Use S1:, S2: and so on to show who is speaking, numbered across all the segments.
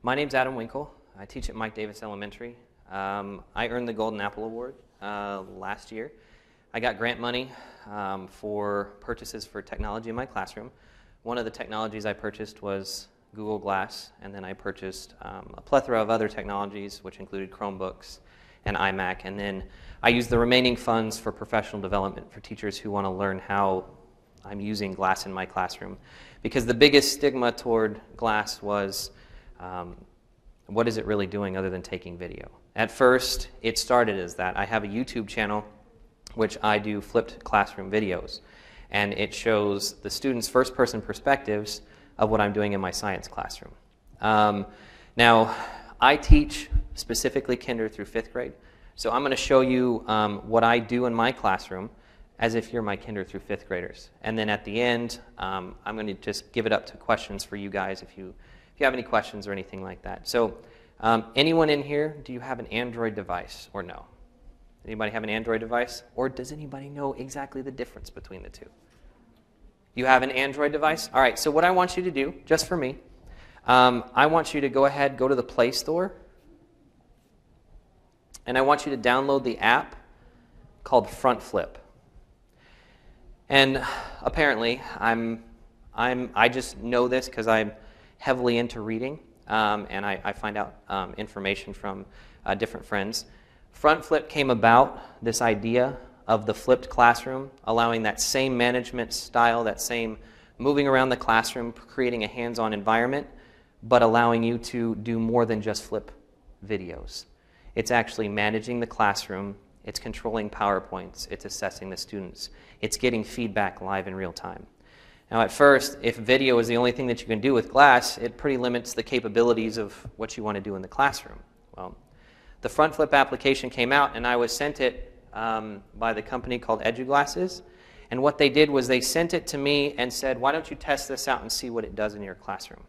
S1: My name's Adam Winkle. I teach at Mike Davis Elementary. I earned the Golden Apple Award last year. I got grant money for purchases for technology in my classroom. One of the technologies I purchased was Google Glass, and then I purchased a plethora of other technologies, which included Chromebooks and iMac, and then I used the remaining funds for professional development for teachers who want to learn how I'm using glass in my classroom. Because the biggest stigma toward glass was, what is it really doing other than taking video? At first, it started as that. I have a YouTube channel which I do flipped classroom videos, and it shows the students' first-person perspectives of what I'm doing in my science classroom. Now, I teach specifically kinder through 5th grade, so I'm going to show you what I do in my classroom as if you're my kinder through 5th graders. And then at the end, I'm going to just give it up to questions for you guys if you have any questions or anything like that. So anyone in here, do you have an Android device or no? Anybody have an Android device? Or does anybody know exactly the difference between the two? You have an Android device? All right, so what I want you to do, just for me, I want you to go ahead, go to the Play Store, and I want you to download the app called Front Flip. And apparently, I just know this because I'm heavily into reading, and I find out information from different friends. Front Flip came about, this idea of the flipped classroom, allowing that same management style, that same moving around the classroom, creating a hands-on environment, but allowing you to do more than just flip videos. It's actually managing the classroom, it's controlling PowerPoints, it's assessing the students, it's getting feedback live in real time. Now at first, if video is the only thing that you can do with glass, it pretty limits the capabilities of what you want to do in the classroom. Well, the Front Flip application came out, and I was sent it by the company called Glasses. And what they did was they sent it to me and said, why don't you test this out and see what it does in your classroom?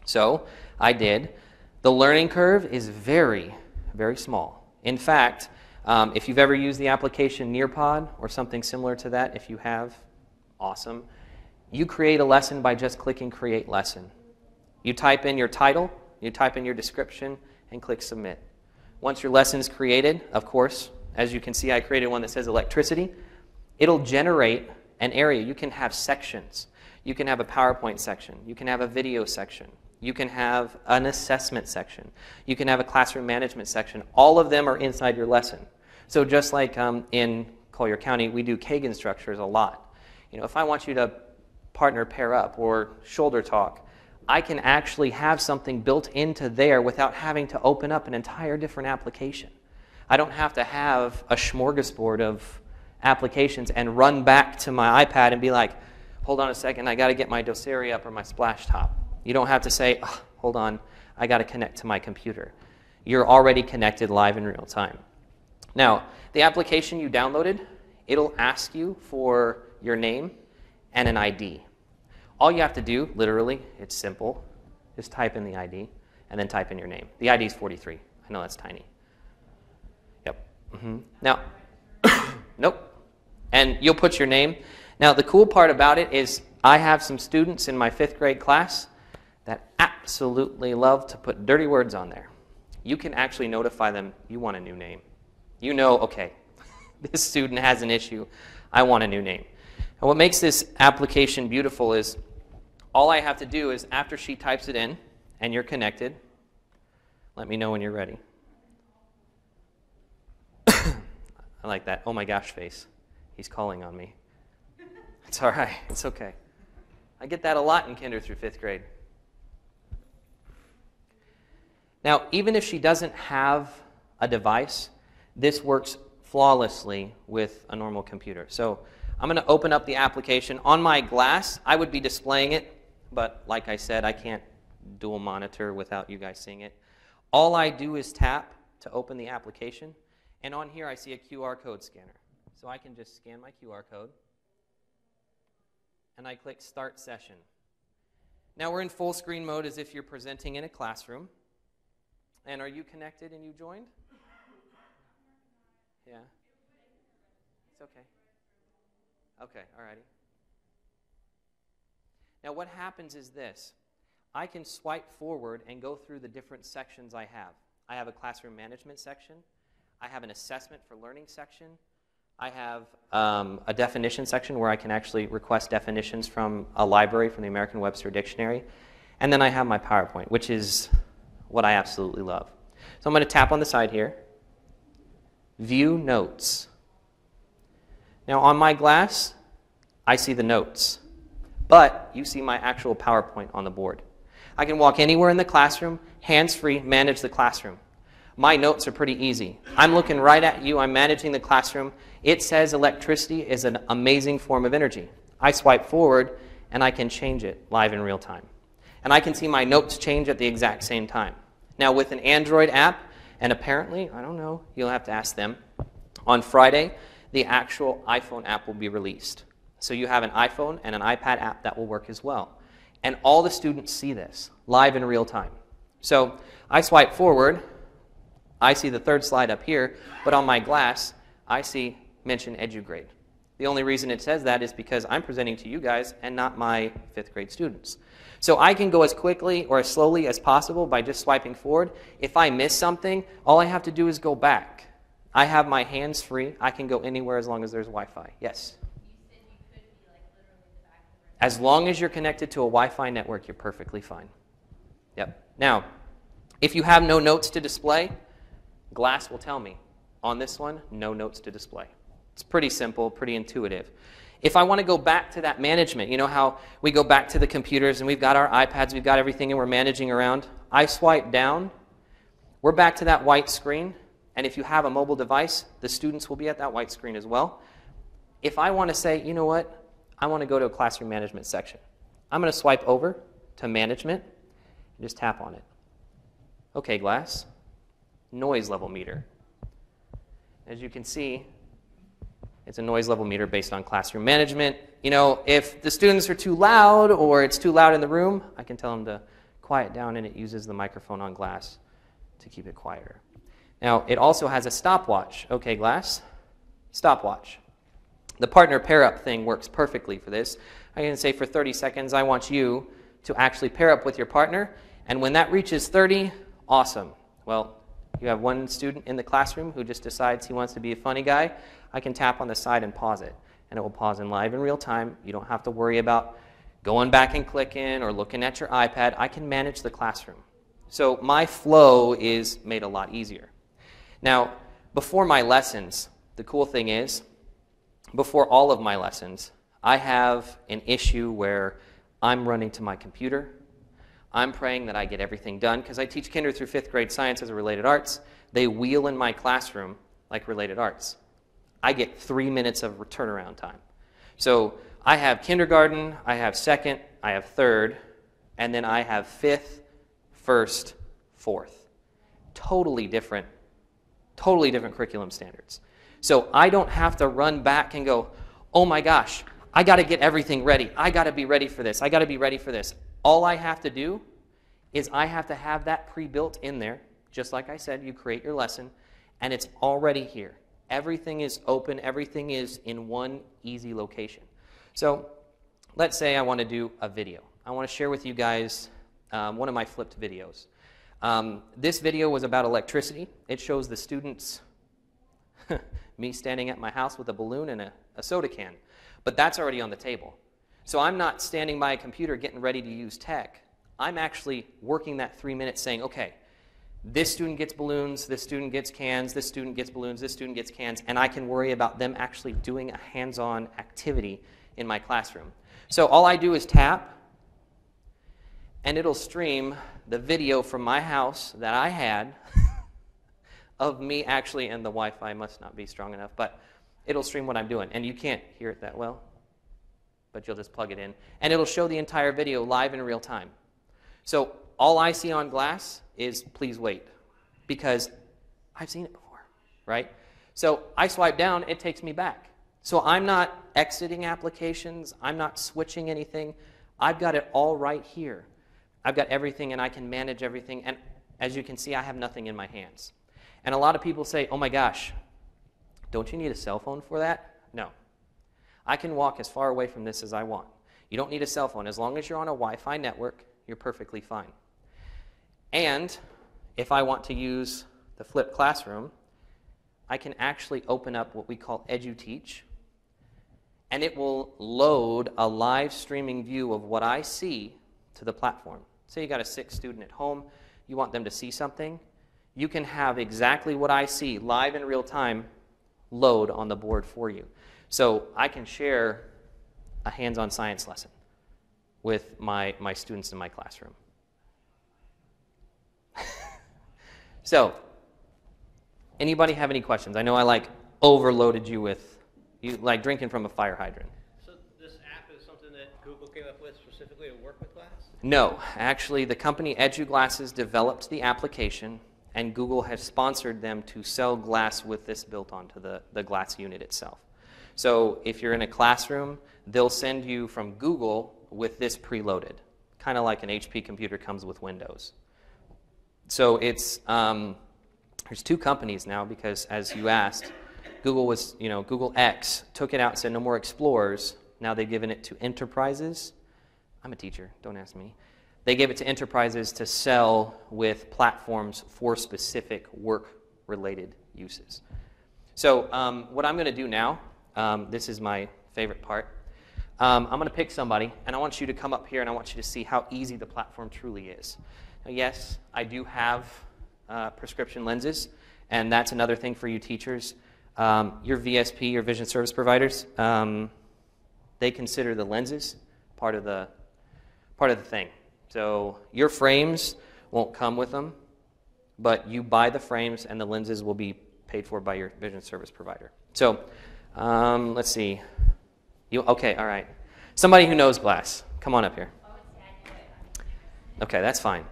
S1: So I did. The learning curve is very, very small. In fact, if you've ever used the application Nearpod or something similar to that, if you have, awesome. You create a lesson by just clicking Create Lesson. You type in your title, you type in your description, and click Submit. Once your lesson is created, of course, as you can see, I created one that says electricity. It'll generate an area. You can have sections. You can have a PowerPoint section. You can have a video section. You can have an assessment section. You can have a classroom management section. All of them are inside your lesson. So just like in Collier County, we do Kagan structures a lot. You know, if I want you to partner pair up or shoulder talk, I can actually have something built into there without having to open up an entire different application. I don't have to have a smorgasbord of applications and run back to my iPad and be like, hold on a second, I got to get my Doceri up or my Splash Top. You don't have to say, oh, hold on, I got to connect to my computer. You're already connected live in real time. Now, the application you downloaded, it'll ask you for your name and an ID. All you have to do, literally, it's simple, just type in the ID and then type in your name. The ID is 43. I know that's tiny. Yep. Now, nope. And you'll put your name. Now, the cool part about it is I have some students in my 5th grade class that absolutely love to put dirty words on there. You can actually notify them you want a new name. You know, okay, this student has an issue. I want a new name. And what makes this application beautiful is all I have to do is after she types it in and you're connected, let me know when you're ready. I like that oh my gosh face. He's calling on me. It's all right. It's okay. I get that a lot in kinder through 5th grade. Now, even if she doesn't have a device, this works flawlessly with a normal computer. So I'm going to open up the application. On my glass, I would be displaying it, but like I said, I can't dual monitor without you guys seeing it. All I do is tap to open the application, and on here I see a QR code scanner. So I can just scan my QR code, and I click Start Session. Now we're in full screen mode as if you're presenting in a classroom. And are you connected and you joined? Yeah. It's okay. Okay, all righty. Now what happens is this. I can swipe forward and go through the different sections I have. I have a classroom management section. I have an assessment for learning section. I have a definition section where I can actually request definitions from a library, from the American Webster Dictionary. And then I have my PowerPoint, which is what I absolutely love. So I'm going to tap on the side here. View notes. Now on my glass, I see the notes, but you see my actual PowerPoint on the board. I can walk anywhere in the classroom, hands-free, manage the classroom. My notes are pretty easy. I'm looking right at you. I'm managing the classroom. It says electricity is an amazing form of energy. I swipe forward, and I can change it live in real time. And I can see my notes change at the exact same time. Now, with an Android app, and apparently, I don't know, you'll have to ask them, on Friday, the actual iPhone app will be released. So you have an iPhone and an iPad app that will work as well. And all the students see this live in real time. So I swipe forward. I see the third slide up here, but on my glass, I see mention EduGrade. The only reason it says that is because I'm presenting to you guys and not my 5th grade students. So I can go as quickly or as slowly as possible by just swiping forward. If I miss something, all I have to do is go back. I have my hands free. I can go anywhere as long as there's Wi-Fi. Yes?
S2: You said you could be like literally in the back of the room.
S1: As long as you're connected to a Wi-Fi network, you're perfectly fine. Yep. Now, if you have no notes to display, Glass will tell me, on this one, no notes to display. It's pretty simple, pretty intuitive. If I want to go back to that management, you know how we go back to the computers and we've got our iPads, we've got everything and we're managing around? I swipe down, we're back to that white screen, and if you have a mobile device, the students will be at that white screen as well. If I want to say, you know what, I want to go to a classroom management section, I'm going to swipe over to management and just tap on it. Okay, Glass. Noise level meter. As you can see, it's a noise level meter based on classroom management. You know, if the students are too loud or it's too loud in the room, I can tell them to quiet down, and it uses the microphone on Glass to keep it quieter. Now, it also has a stopwatch. Okay, Glass, stopwatch. The partner pair-up thing works perfectly for this. I can say for 30 seconds, I want you to actually pair up with your partner, and when that reaches 30, awesome. Well, you have one student in the classroom who just decides he wants to be a funny guy. I can tap on the side and pause it, and it will pause in live in real time. You don't have to worry about going back and clicking or looking at your iPad. I can manage the classroom. So my flow is made a lot easier. Now, before my lessons, the cool thing is, before all of my lessons, I have an issue where I'm running to my computer. I'm praying that I get everything done because I teach kinder through 5th grade science as a related arts. They wheel in my classroom like related arts. I get 3 minutes of turnaround time. So I have kindergarten, I have 2nd, I have 3rd, and then I have 5th, 1st, 4th. Totally different curriculum standards. So I don't have to run back and go, oh my gosh, I got to get everything ready. I got to be ready for this. I got to be ready for this. All I have to do is I have to have that pre-built in there. Just like I said, you create your lesson, and it's already here. Everything is open. Everything is in one easy location. So let's say I want to do a video. I want to share with you guys one of my flipped videos. This video was about electricity. It shows the students, me standing at my house with a balloon and a soda can. But that's already on the table. So I'm not standing by a computer getting ready to use tech. I'm actually working that 3 minutes saying, okay, this student gets balloons, this student gets cans, this student gets balloons, this student gets cans, and I can worry about them actually doing a hands-on activity in my classroom. So all I do is tap, and it'll stream the video from my house that I had of me actually, and the Wi-Fi must not be strong enough, but it'll stream what I'm doing. And you can't hear it that well, but you'll just plug it in. And it'll show the entire video live in real time. So all I see on Glass is please wait, because I've seen it before, right? So I swipe down, it takes me back. So I'm not exiting applications. I'm not switching anything. I've got it all right here. I've got everything, and I can manage everything. And as you can see, I have nothing in my hands. And a lot of people say, oh my gosh, don't you need a cell phone for that? No. I can walk as far away from this as I want. You don't need a cell phone. As long as you're on a Wi-Fi network, you're perfectly fine. And if I want to use the flipped classroom, I can actually open up what we call EduTeach, and it will load a live streaming view of what I see to the platform. Say you got a sick student at home, you want them to see something, you can have exactly what I see live in real time load on the board for you. So I can share a hands-on science lesson with my students in my classroom. So, anybody have any questions? I know I overloaded you with, like drinking from a fire hydrant.
S3: So this app is something that Google came up with specifically to work with glass?
S1: No, actually the company EduGlasses developed the application, and Google has sponsored them to sell glass with this built onto the glass unit itself. So if you're in a classroom, they'll send you from Google with this preloaded, kind of like an HP computer comes with Windows. So it's there's two companies now because, as you asked, Google X took it out and said no more Explorers. Now they've given it to enterprises. I'm a teacher, don't ask me. They gave it to enterprises to sell with platforms for specific work-related uses. So what I'm going to do now, this is my favorite part. I'm going to pick somebody, and I want you to come up here, and I want you to see how easy the platform truly is. Now, yes, I do have prescription lenses, and that's another thing for you teachers. Your VSP, your vision service providers, they consider the lenses part of the thing. So your frames won't come with them, but you buy the frames, and the lenses will be paid for by your vision service provider. So let's see. Okay, all right. Somebody who knows glass, come on up here. Okay, that's fine.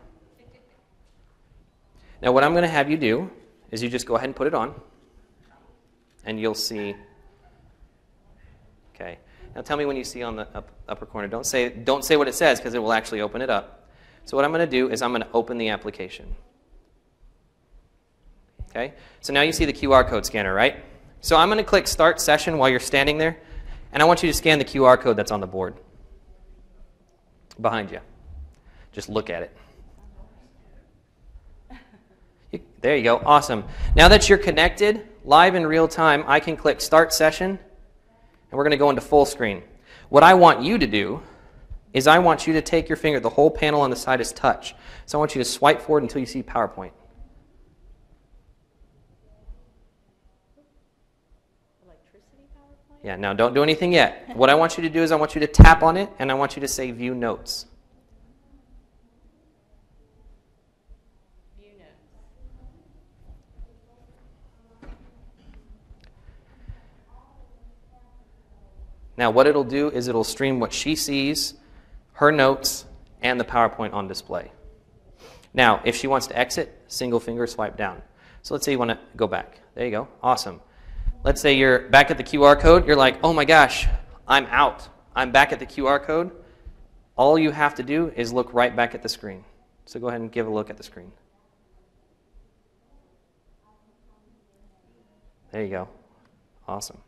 S1: Now what I'm going to have you do is you just go ahead and put it on, and you'll see. Okay. Now tell me when you see on the upper corner. Don't say what it says, because it will actually open it up. So what I'm going to do is I'm going to open the application. Okay. So now you see the QR code scanner, right? So I'm going to click Start Session while you're standing there, and I want you to scan the QR code that's on the board behind you. Just look at it. There you go. Awesome. Now that you're connected, live in real time, I can click Start Session, and we're going to go into full screen. What I want you to do is I want you to take your finger, the whole panel on the side is touch. So I want you to swipe forward until you see PowerPoint.
S2: Electricity PowerPoint?
S1: Yeah, now don't do anything yet. What I want you to do is I want you to tap on it, and I want you to say View Notes. Now what it'll do is it'll stream what she sees, her notes, and the PowerPoint on display. Now, if she wants to exit, single finger swipe down. So let's say you want to go back. There you go. Awesome. Let's say you're back at the QR code. You're like, oh my gosh, I'm out. I'm back at the QR code. All you have to do is look right back at the screen. So go ahead and give a look at the screen. There you go. Awesome.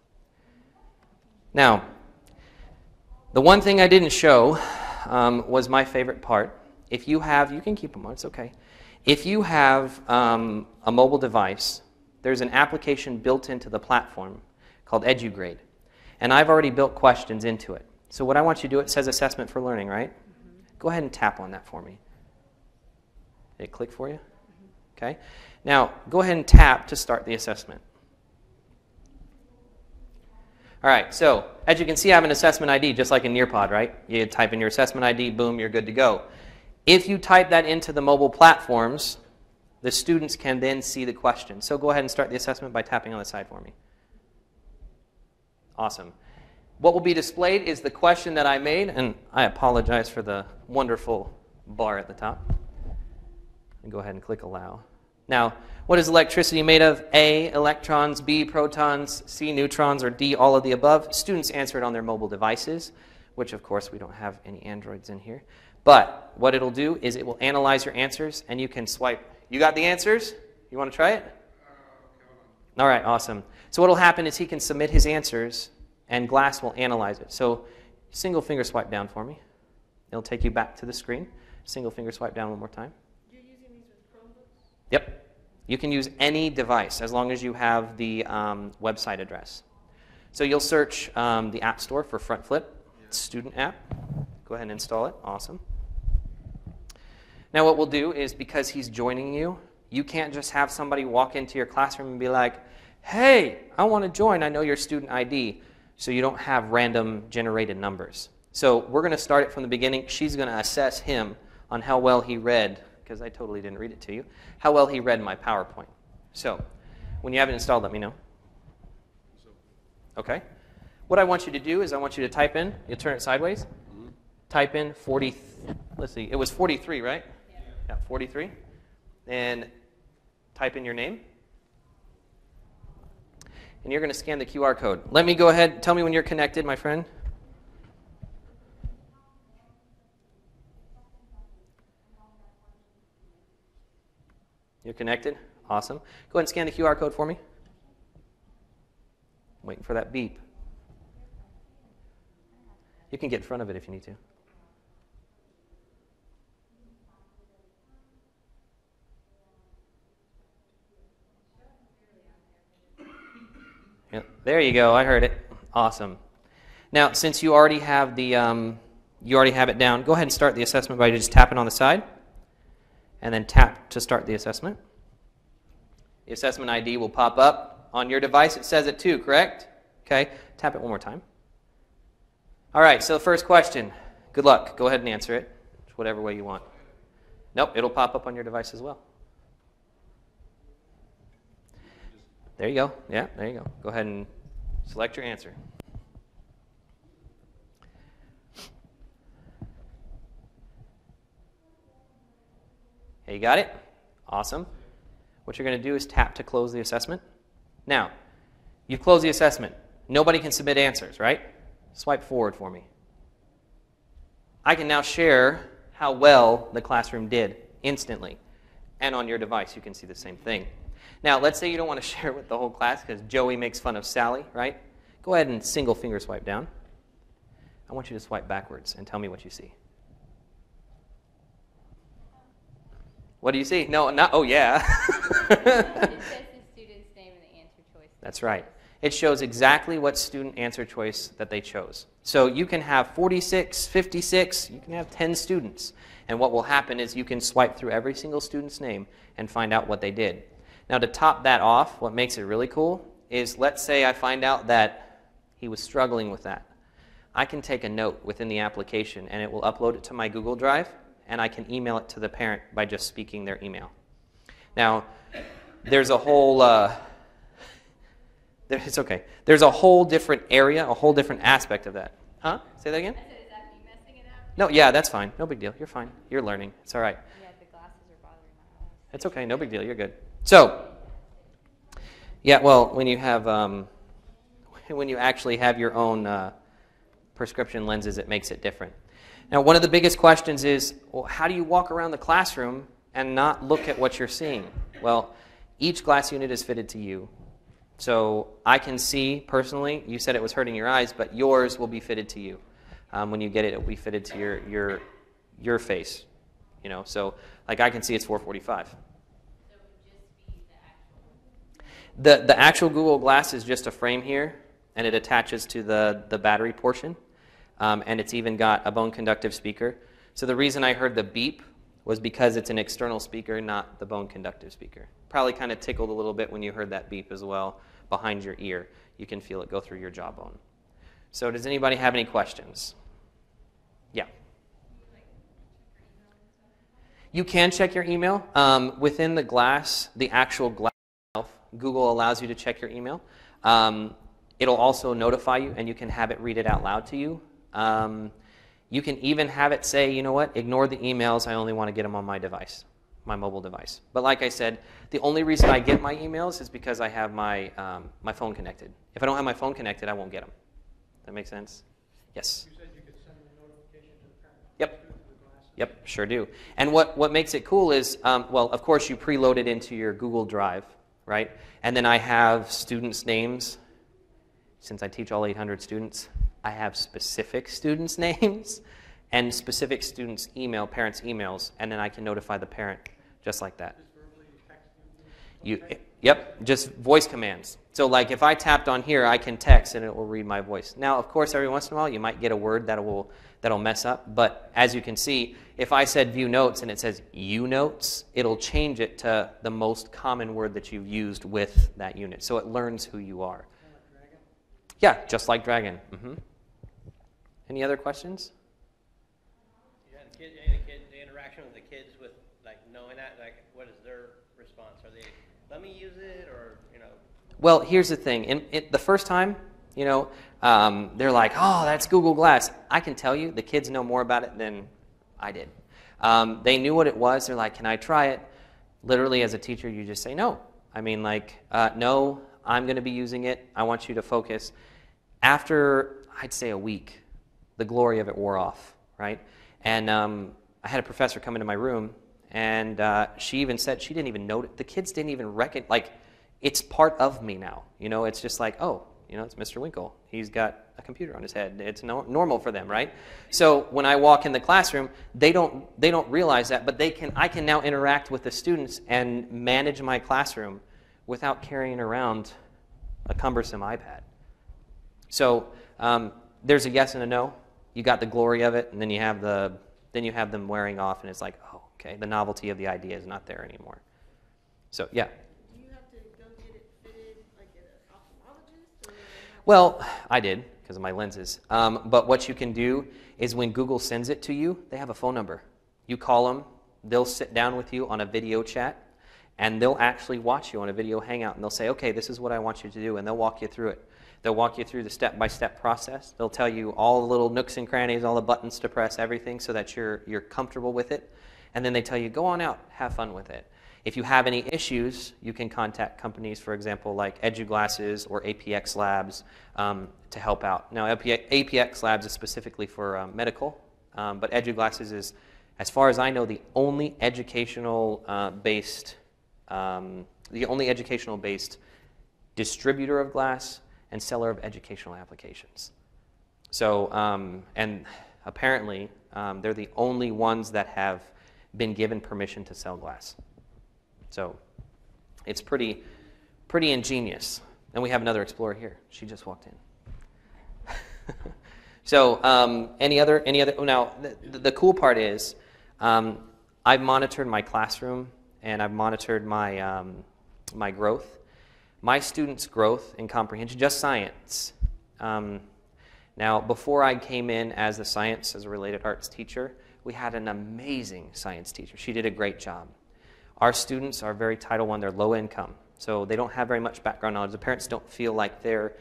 S1: Now, the one thing I didn't show was my favorite part. If you have, you can keep them on, it's okay. If you have a mobile device, there's an application built into the platform called EduGrade. And I've already built questions into it. So what I want you to do, it says Assessment for Learning, right? Go ahead and tap on that for me. Did it click for you? Okay. Now, go ahead and tap to start the assessment. All right, so as you can see, I have an assessment ID just like in Nearpod, right? You type in your assessment ID, boom, you're good to go. If you type that into the mobile platforms, the students can then see the question. So go ahead and start the assessment by tapping on the side for me. Awesome. What will be displayed is the question that I made, and I apologize for the wonderful bar at the top. And go ahead and click Allow. Now, what is electricity made of? A, electrons, B, protons, C, neutrons, or D, all of the above. Students answer it on their mobile devices, which of course we don't have any Androids in here. But what it'll do is it will analyze your answers, and you can swipe. You got the answers? You want to try it? All right, awesome. So what will happen is he can submit his answers, and Glass will analyze it. So single finger swipe down for me. It'll take you back to the screen. Single finger swipe down one more time.
S2: You're using these with Chromebooks?
S1: Yep. You can use any device as long as you have the website address. So you'll search the App Store for Front Flip, student app. Go ahead and install it. Awesome. Now what we'll do is, because he's joining you, you can't just have somebody walk into your classroom and be like, hey, I want to join. I know your student ID. So you don't have random generated numbers. So we're going to start it from the beginning. She's going to assess him on how well he read, because I totally didn't read it to you, how well he read my PowerPoint. So when you have it installed, let me know. Okay. What I want you to do is I want you to type in, you'll turn it sideways, type in 40, let's see, it was 43, right? Yeah, 43. And type in your name. And you're going to scan the QR code. Let me go ahead, tell me when you're connected, my friend. You're connected? Awesome. Go ahead and scan the QR code for me. I'm waiting for that beep. You can get in front of it if you need to. Yep. There you go. I heard it. Awesome. Now, since you already have the you already have it down, go ahead and start the assessment by just tapping on the side, and then tap to start the assessment. The assessment ID will pop up on your device. It says it too, correct? Okay. Tap it one more time. All right. So the first question. Good luck. Go ahead and answer it, whatever way you want. Nope. It'll pop up on your device as well. There you go. Yeah, there you go. Go ahead and select your answer. Hey, you got it? Awesome. What you're going to do is tap to close the assessment. Now, you've closed the assessment. Nobody can submit answers, right? Swipe forward for me. I can now share how well the classroom did instantly. And on your device, you can see the same thing. Now, let's say you don't want to share with the whole class because Joey makes fun of Sally, right? Go ahead and single finger swipe down. I want you to swipe backwards and tell me what you see. What do you see? No, not, oh yeah.
S2: It says the student's name and the answer choice.
S1: That's right. It shows exactly what student answer choice that they chose. So you can have 46, 56, you can have 10 students. And what will happen is you can swipe through every single student's name and find out what they did. Now to top that off, what makes it really cool is, let's say I find out that he was struggling with that. I can take a note within the application and it will upload it to my Google Drive, and I can email it to the parent by just speaking their email. Now, there's a whole, it's okay. There's a whole different area, a whole different aspect of that. Huh? Say that again?
S2: I said, is that me messing it up?
S1: No, yeah, that's fine. No big deal. You're fine. You're learning. It's all right.
S2: Yeah, the glasses are bothering my eyes.
S1: It's okay. No big deal. You're good. So, yeah, well, when you have, when you actually have your own prescription lenses, it makes it different. Now, one of the biggest questions is, well, how do you walk around the classroom and not look at what you're seeing? Well, each glass unit is fitted to you. So I can see, personally, you said it was hurting your eyes, but yours will be fitted to you. When you get it, it will be fitted to your face. You know, so like I can see it's 445.
S2: So it would just be the actual...
S1: The actual Google Glass is just a frame here, and it attaches to the battery portion. And it's even got a bone conductive speaker. So the reason I heard the beep was because it's an external speaker, not the bone conductive speaker. Probably kind of tickled a little bit when you heard that beep as well behind your ear. You can feel it go through your jawbone. So does anybody have any questions? Yeah. You can check your email. Within the glass, the actual glass itself, Google allows you to check your email. It'll also notify you, and you can have it read it out loud to you. You can even have it say, you know what, ignore the emails, I only want to get them on my device, my mobile device. But like I said, the only reason I get my emails is because I have my, my phone connected. If I don't have my phone connected, I won't get them. That make sense? Yes?
S3: You said you could send a notification to the parent.
S1: Yep. Yep, sure do. And what makes it cool is, well, of course, you preload it into your Google Drive, right? And then I have students' names. Since I teach all 800 students, I have specific students' names and specific students' parents' emails, and then I can notify the parent just like that. Yep, just voice commands. So like if I tapped on here, I can text and it will read my voice. Now, of course, every once in a while you might get a word that'll mess up, but as you can see, if I said view notes and it says you notes, it'll change it to the most common word that you've used with that unit. So it learns who you are. Yeah, just like Dragon. Any other questions?
S3: Yeah, the interaction with the kids with like knowing that, like what is their response? Are they, let me use it, or
S1: Well, here's the thing. The first time, they're like, oh, that's Google Glass. I can tell you, the kids know more about it than I did. They knew what it was. They're like, can I try it? Literally, as a teacher, you just say no. I mean, like, no, I'm going to be using it. I want you to focus. After, I'd say, a week, the glory of it wore off, right? And I had a professor come into my room, and she even said she didn't even notice. The kids didn't even recognize, like, it's part of me now. It's just like, oh, it's Mr. Winkle. He's got a computer on his head. It's normal for them, right? So when I walk in the classroom, they don't realize that, but I can now interact with the students and manage my classroom without carrying around a cumbersome iPad. So there's a yes and a no. You got the glory of it, and then you have them wearing off, and it's like, oh, okay, the novelty of the idea is not there anymore. So yeah.
S4: Do you have to go get it fitted like at an ophthalmologist?
S1: Well, I did because of my lenses. But what you can do is when Google sends it to you, they have a phone number. You call them, they'll sit down with you on a video chat, and they'll actually watch you on a video hangout, and they'll say, okay, this is what I want you to do, and they'll walk you through it. They'll walk you through the step-by-step process. They'll tell you all the little nooks and crannies, all the buttons to press, everything, so that you're comfortable with it. And then they tell you, go on out, have fun with it. If you have any issues, you can contact companies, for example, like Glasses or APX Labs to help out. Now, APX Labs is specifically for medical, but Glasses is, as far as I know, the only educational based distributor of glass and seller of educational applications. So, and apparently, they're the only ones that have been given permission to sell glass. So, it's pretty ingenious. And we have another explorer here. She just walked in. So, any other? Now, the cool part is, I've monitored my classroom and I've monitored my my growth. My students' growth in comprehension, just science. Now, before I came in as a related arts teacher, we had an amazing science teacher. She did a great job. Our students are very Title I. They're low income, so they don't have very much background knowledge. The parents don't feel like they're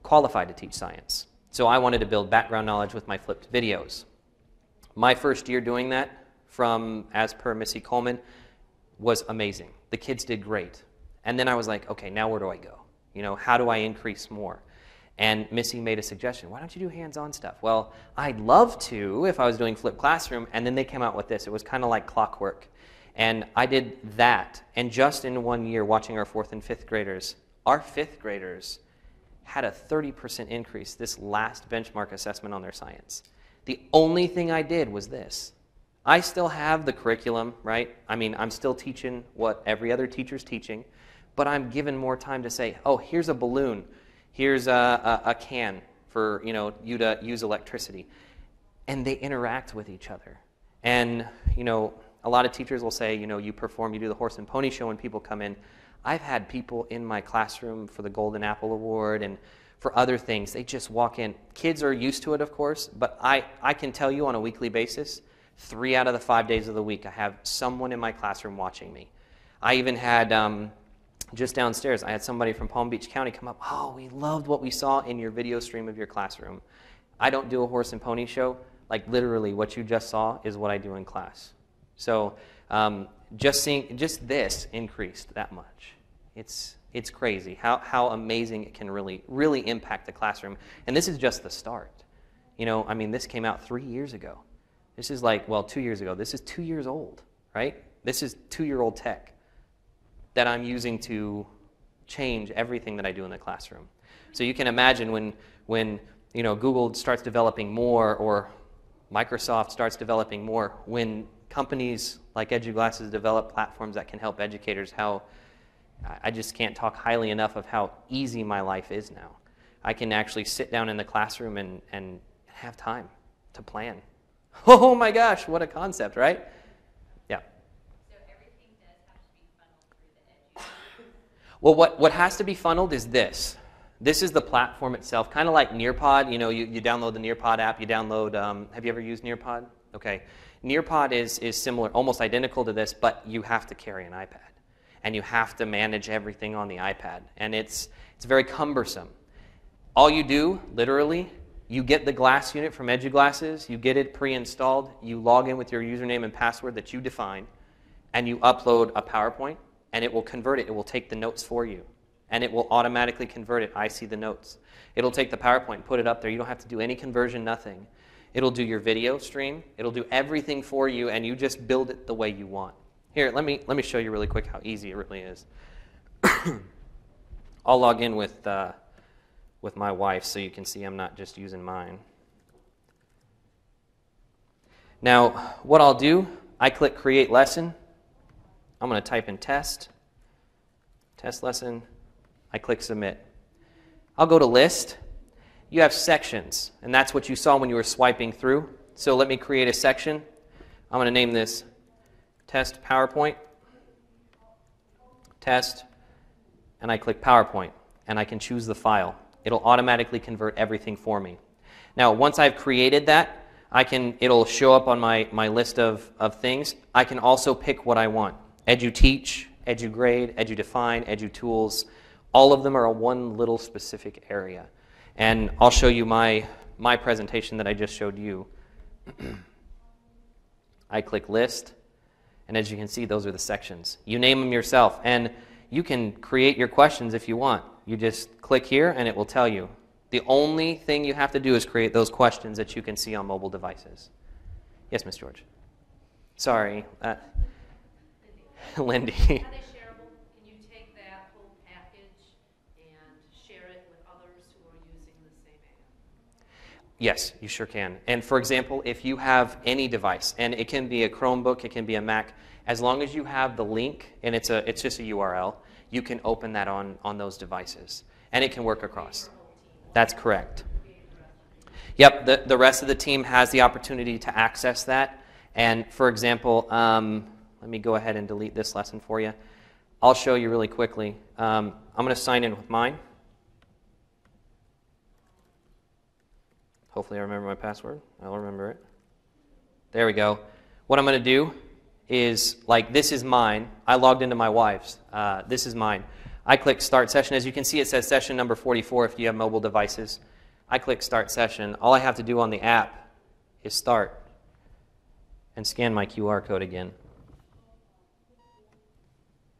S1: qualified to teach science. So I wanted to build background knowledge with my flipped videos. My first year doing that, as per Missy Coleman, was amazing. The kids did great. And then I was like, okay, now where do I go? How do I increase more? And Missy made a suggestion. Why don't you do hands-on stuff? Well, I'd love to if I was doing flipped classroom, and then they came out with this. It was kind of like clockwork. And I did that. And just in 1 year, watching our 4th and 5th graders, our 5th graders had a 30% increase this last benchmark assessment on their science. The only thing I did was this. I still have the curriculum, right? I mean, I'm still teaching what every other teacher's teaching, but I'm given more time to say, oh, here's a balloon. Here's a can for you to use electricity. And they interact with each other. And, a lot of teachers will say, you do the horse and pony show when people come in. I've had people in my classroom for the Golden Apple Award and for other things. They just walk in. Kids are used to it, of course, but I can tell you on a weekly basis, 3 out of the 5 days of the week, I have someone in my classroom watching me. I even had, just downstairs, I had somebody from Palm Beach County come up, oh, we loved what we saw in your video stream of your classroom. I don't do a horse and pony show. Like literally what you just saw is what I do in class. So just this increased that much. It's crazy how amazing it can really impact the classroom. And this is just the start. I mean, this came out 3 years ago. This is 2 years ago. This is 2 years old, right? This is 2-year-old tech that I'm using to change everything that I do in the classroom. So you can imagine when Google starts developing more, or Microsoft starts developing more, when companies like EduGlasses develop platforms that can help educators, I just can't talk highly enough of how easy my life is now. I can actually sit down in the classroom and have time to plan. Oh my gosh, what a concept, right? Yeah.
S2: So everything does have to be funneled through the edge.
S1: Well, what has to be funneled is this. This is the platform itself, kind of like Nearpod. You know, you download the Nearpod app. You download, have you ever used Nearpod? Okay. Nearpod is similar, almost identical to this, but you have to carry an iPad. And you have to manage everything on the iPad. And it's very cumbersome. All you do, literally, you get the glass unit from EduGlasses, you get it pre-installed, you log in with your username and password that you define, and you upload a PowerPoint, and it will convert it. It will take the notes for you, and it will automatically convert it. I see the notes. It'll take the PowerPoint, put it up there. You don't have to do any conversion, nothing. It'll do your video stream. It'll do everything for you, and you just build it the way you want. Here, let me show you really quick how easy it really is. I'll log in with my wife so you can see I'm not just using mine. Now, what I'll do, I click Create Lesson. I'm going to type in Test Lesson. I click Submit. I'll go to List. You have sections, and that's what you saw when you were swiping through. So let me create a section. I'm going to name this Test PowerPoint. Test, and I click PowerPoint, and I can choose the file. It'll automatically convert everything for me. Now, once I've created that, it'll show up on my list of things. I can also pick what I want. EduTeach, EduGrade, EduDefine, EduTools. All of them are one little specific area. And I'll show you my presentation that I just showed you. I click List, and as you can see, those are the sections. You name them yourself, and you can create your questions if you want. You just click here, and it will tell you. The only thing you have to do is create those questions that you can see on mobile devices. Yes, Miss George. Sorry. Lindy.
S5: Are they shareable? Can you take that whole package and share it with others who are using the same app?
S1: Yes, you sure can. And for example, if you have any device, and it can be a Chromebook, it can be a Mac, as long as you have the link, and it's just a URL, you can open that on those devices. And it can work across. That's correct. Yep, the rest of the team has the opportunity to access that. And for example, let me go ahead and delete this lesson for you. I'll show you really quickly. I'm going to sign in with mine. Hopefully I remember my password. I'll remember it. There we go. What I'm going to do is, like, this is mine. I logged into my wife's. This is mine. I click Start Session. As you can see, it says Session number 44 if you have mobile devices. I click Start Session. All I have to do on the app is start and scan my QR code again.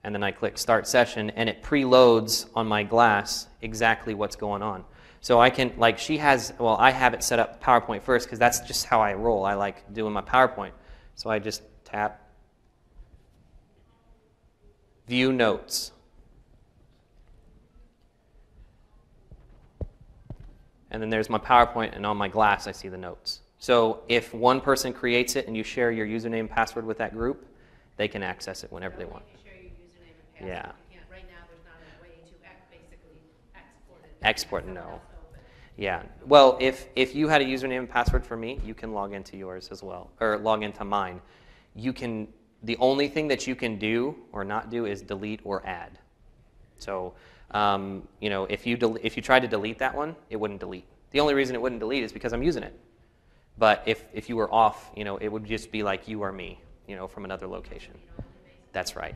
S1: And then I click Start Session, and it preloads on my glass exactly what's going on. So I can, like, I have it set up PowerPoint first because that's just how I roll. I like doing my PowerPoint. So I just tap View Notes. And then there's my PowerPoint, and on my glass I see the notes. So if one person creates it and you share your username and password with that group, they can access it whenever they want. Yeah.
S5: You can't, right now there's not a way to basically export it.
S1: Export, no. Yeah. Well, if you had a username and password for me, you can log into yours as well, or log into mine. You can. The only thing that you can do or not do is delete or add. So, you know, if you tried to delete that one, it wouldn't delete. The only reason it wouldn't delete is because I'm using it. But if you were off, you know, it would just be like you or me, you know, from another location. That's right.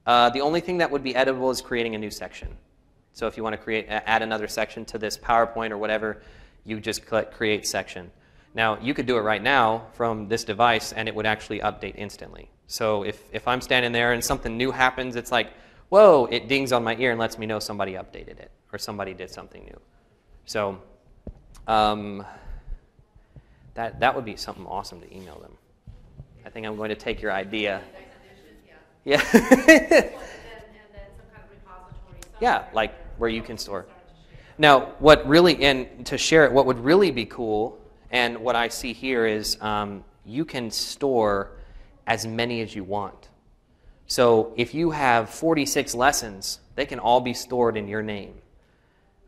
S1: The only thing that would be editable is creating a new section. So if you want to add another section to this PowerPoint or whatever, you just click Create Section. Now, you could do it right now from this device, and it would actually update instantly. So if I'm standing there and something new happens, it's like, whoa, it dings on my ear and lets me know somebody updated it or somebody did something new. So that would be something awesome to email them. I think I'm going to take your idea. Yeah.
S5: And then some kind of repository.
S1: Yeah, like where you can store. Now, and to share it, what would really be cool, And what I see here is you can store as many as you want. So if you have 46 lessons, they can all be stored in your name.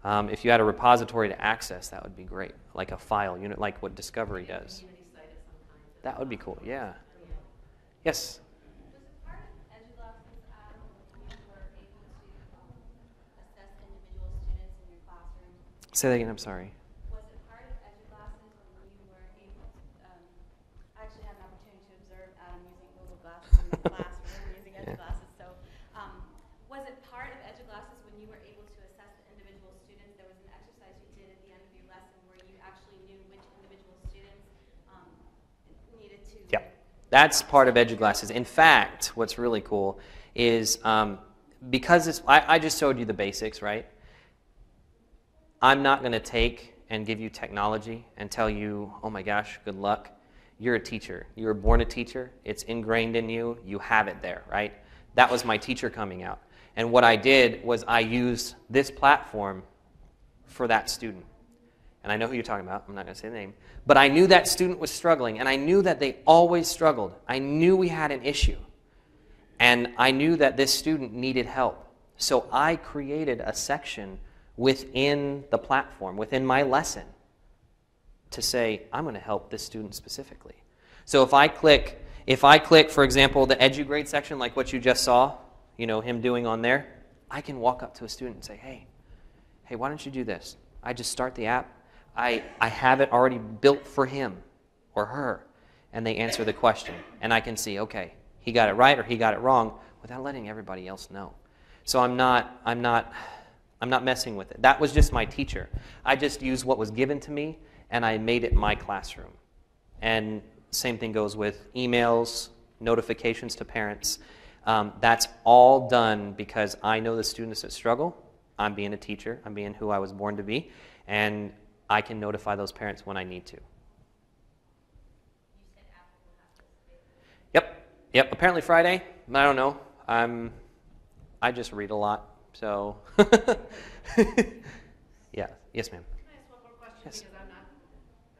S1: If you had a repository to access, that would be great, like a file unit, like what Discovery does.
S5: Community site of some kind.
S1: That would be cool, yeah. Yes?
S2: Was it part of EduGlasses, Adam, when you were able to assess individual students in your classroom?
S1: Say that again, I'm sorry.
S2: Was it part of EduGlasses when you were able to, I actually had an opportunity to observe Adam using Google Glasses in the classroom using EduGlasses. So was it part of EduGlasses when you were able to assess the individual students? There was an exercise you did at the end of your lesson where you actually knew which individual students needed to.
S1: Yep. That's part of EduGlasses. In fact, what's really cool is because I just showed you the basics, right? I'm not going to take and give you technology and tell you, oh my gosh, good luck. You're a teacher. You were born a teacher. It's ingrained in you. You have it there, right? That was my teacher coming out. And what I did was I used this platform for that student. And I know who you're talking about. I'm not going to say the name. But I knew that student was struggling, and I knew that they always struggled. I knew we had an issue. And I knew that this student needed help. So I created a section within the platform, within my lesson, to say, I'm going to help this student specifically. So if I click, for example, the EduGrade section, like what you just saw, you know, him doing on there, I can walk up to a student and say, hey, why don't you do this? I just start the app. I have it already built for him or her, and they answer the question. And I can see, okay, he got it right or he got it wrong without letting everybody else know. So I'm not messing with it. That was just my teacher. I just used what was given to me, and I made it my classroom. And same thing goes with emails, notifications to parents. That's all done because I know the students that struggle. I'm being a teacher. I'm being who I was born to be. And I can notify those parents when I need to.
S2: You said Apple will have this.
S1: Yep. Apparently Friday. I don't know. I just read a lot. So, yeah. Yes, ma'am.
S5: Can I ask one more question?
S1: Yes.
S5: Because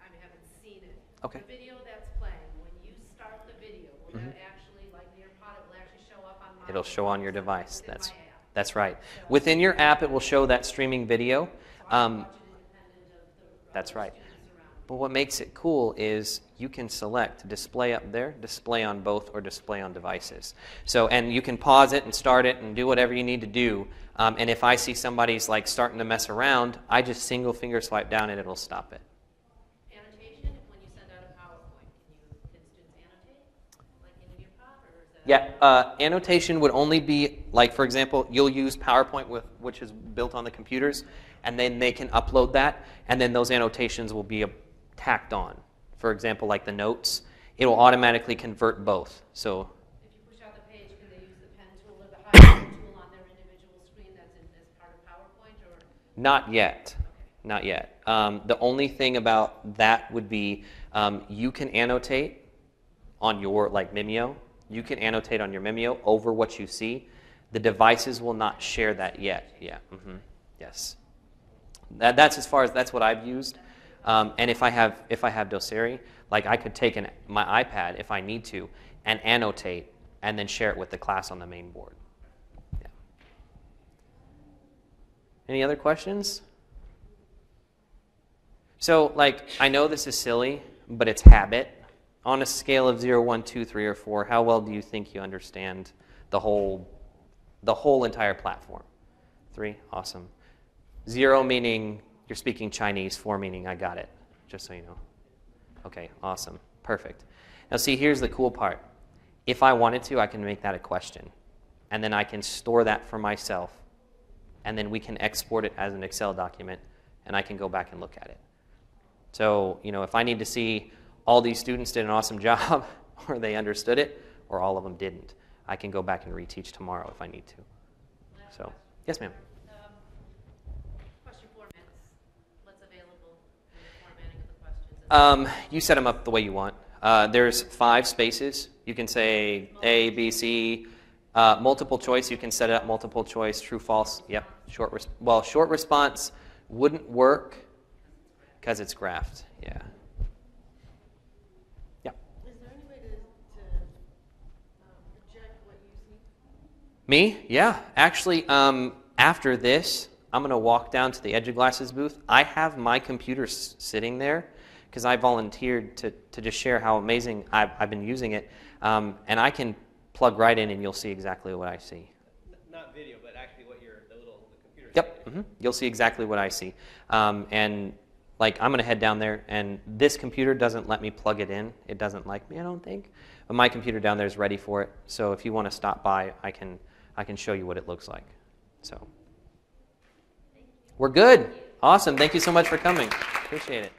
S5: I haven't seen it.
S1: Okay.
S5: The video that's playing, when you start the video, will that actually, like near pod, it will actually show up on my
S1: It'll show on your
S5: device,
S1: device.
S5: within my app.
S1: That's right. Within your app, it will show that streaming video.
S5: So I can watch it independent of the
S1: That's right.
S5: students around.
S1: But what makes it cool is you can select display up there, display on both, or display on devices. So, and you can pause it and start it and do whatever you need to do. And if I see somebody's like starting to mess around, I just single finger swipe down and it'll stop it.
S5: Annotation, when you send out a PowerPoint, can students annotate, like in your pod, or is that?
S1: Yeah, annotation would only be, like for example, you'll use PowerPoint, which is built on the computers, and then they can upload that, and then those annotations will be tacked on. For example, like the notes, it will automatically convert both. So
S5: If you push out the page, can they use the pen tool or the highlighter tool on their individual screen that's as part of PowerPoint, or?
S1: not yet. Not yet. The only thing about that would be you can annotate on your, like Mimeo, you can annotate on your Mimeo over what you see. The devices will not share that yet. Yeah. Yes. That's that's what I've used. And if I have Doceri, like I could take my iPad if I need to and annotate and then share it with the class on the main board. Yeah. Any other questions? So, like, I know this is silly, but it's habit. On a scale of 0, 1, 2, 3, or 4, how well do you think you understand the whole entire platform? 3, awesome. 0 meaning you're speaking Chinese, 4 meaning I got it, just so you know. Okay, awesome, perfect. Now see, here's the cool part. If I wanted to, I can make that a question, and then I can store that for myself, and then we can export it as an Excel document, and I can go back and look at it. So, you know, if I need to see all these students did an awesome job, or they understood it, or all of them didn't, I can go back and reteach tomorrow if I need to. So, yes, ma'am.
S5: Question formats, what's available in the formatting of the questions?
S1: You set them up the way you want. There's 5 spaces. You can say A, B, C. Multiple choice, you can set it up multiple choice, true, false. Yep. Short response wouldn't work because it's graphed. Yeah. Me? Yeah. Actually, after this, I'm going to walk down to the EduGlasses booth. I have my computer sitting there because I volunteered to just share how amazing I've been using it. And I can plug right in and you'll see exactly what I see.
S3: Not video, but actually what the computer.
S1: Yep. You'll see exactly what I see. And like, I'm going to head down there, and this computer doesn't let me plug it in. It doesn't like me, I don't think. But my computer down there is ready for it. So if you want to stop by, I can show you what it looks like. So we're good. Awesome. Thank you so much for coming. Appreciate it.